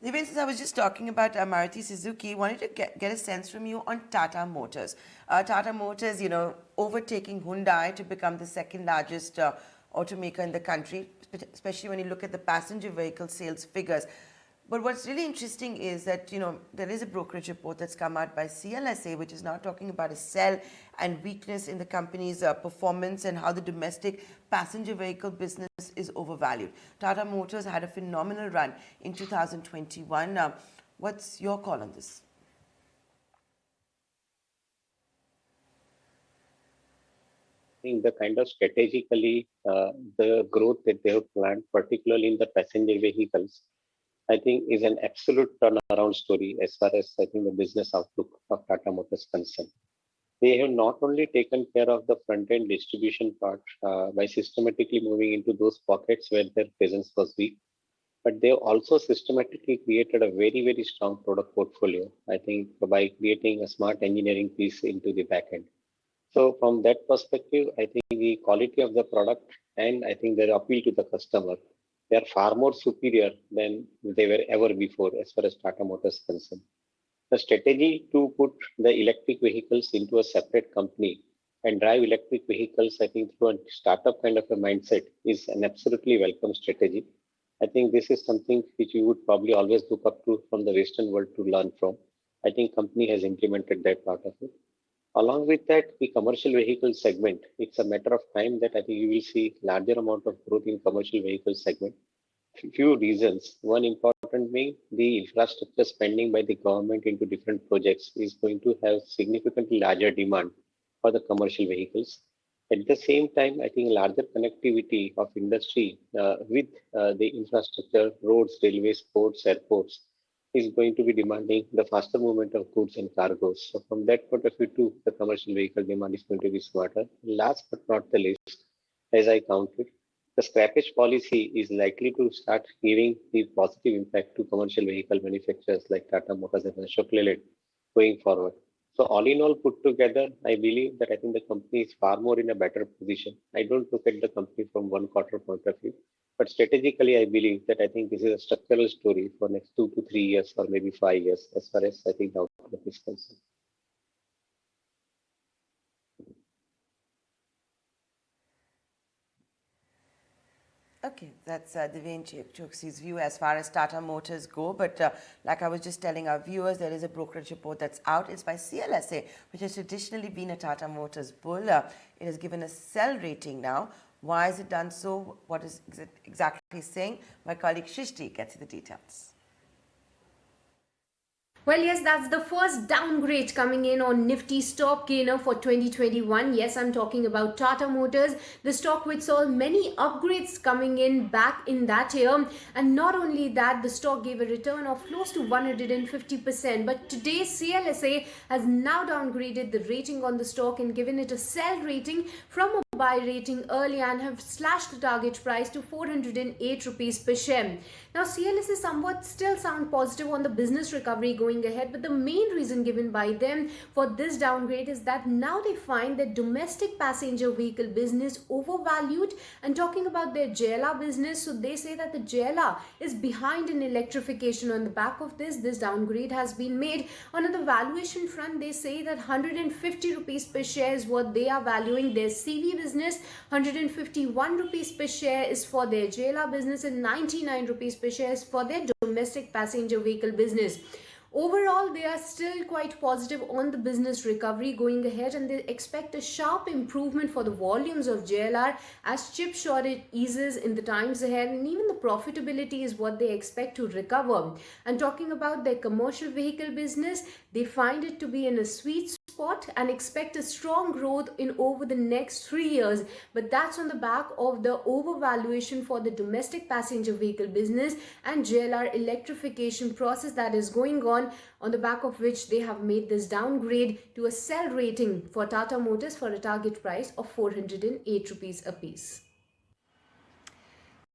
Even since I was just talking about Maruti Suzuki, wanted to get a sense from you on Tata Motors. Tata Motors, overtaking Hyundai to become the second largest automaker in the country, especially when you look at the passenger vehicle sales figures. But what's really interesting is that, there is a brokerage report that's come out by CLSA, which is now talking about a sell and weakness in the company's performance and how the domestic passenger vehicle business is overvalued. Tata Motors had a phenomenal run in 2021. What's your call on this? I think the kind of strategically the growth that they have planned, particularly in the passenger vehicles, I think is an absolute turnaround story as far as I think the business outlook of Tata Motors concerned. They have not only taken care of the front-end distribution part by systematically moving into those pockets where their presence was weak, but they also systematically created a very, very strong product portfolio, I think, by creating a smart engineering piece into the back end. So from that perspective, I think the quality of the product and I think their appeal to the customer, they are far more superior than they were ever before as far as Tata Motors is concerned. The strategy to put the electric vehicles into a separate company and drive electric vehicles, I think, through a startup kind of a mindset is an absolutely welcome strategy. I think this is something which you would probably always look up to from the Western world to learn from. I think company has implemented that part of it. Along with that, the commercial vehicle segment, it's a matter of time that I think you will see larger amount of growth in commercial vehicle segment. Few reasons. One important being the infrastructure spending by the government into different projects is going to have significantly larger demand for the commercial vehicles. At the same time, I think larger connectivity of industry with the infrastructure, roads, railways, ports, airports is going to be demanding the faster movement of goods and cargoes. So from that point of view too, the commercial vehicle demand is going to be smarter. Last but not the least, as I counted, the scrappage policy is likely to start giving the positive impact to commercial vehicle manufacturers like Tata Motors and Ashok Leyland going forward. So all in all put together, I believe that I think the company is far more in a better position. I don't look at the company from one quarter point of view, but strategically, I believe that I think this is a structural story for next 2 to 3 years or maybe 5 years as far as I think the outlook is concerned. Okay, that's Devin Choksi's view as far as Tata Motors go. But like I was just telling our viewers, there is a brokerage report that's out. It's by CLSA, which has traditionally been a Tata Motors bull. It has given a sell rating now. Why is it done so? What is it exactly saying? My colleague Shrishti gets the details. Well, yes, that's the first downgrade coming in on Nifty stock gainer for 2021. Yes, I'm talking about Tata Motors, the stock which saw many upgrades coming in back in that year. And not only that, the stock gave a return of close to 150%. But today, CLSA has now downgraded the rating on the stock and given it a sell rating from a buy rating early and have slashed the target price to 408 rupees per share. Now, CLSA somewhat still sound positive on the business recovery going ahead, but the main reason given by them for this downgrade is that now they find that domestic passenger vehicle business overvalued. And talking about their JLR business, so they say that the JLR is behind in electrification. On the back of this downgrade has been made. On the valuation front, they say that 150 rupees per share is what they are valuing their CV business, 151 rupees per share is for their JLR business, and 99 rupees per share is for their domestic passenger vehicle business. Overall, they are still quite positive on the business recovery going ahead, and they expect a sharp improvement for the volumes of JLR as chip shortage eases in the times ahead, and even the profitability is what they expect to recover. And talking about their commercial vehicle business, they find it to be in a sweet spot and expect a strong growth in over the next 3 years. But that's on the back of the overvaluation for the domestic passenger vehicle business and JLR electrification process that is going on the back of which they have made this downgrade to a sell rating for Tata Motors for a target price of 408 rupees apiece.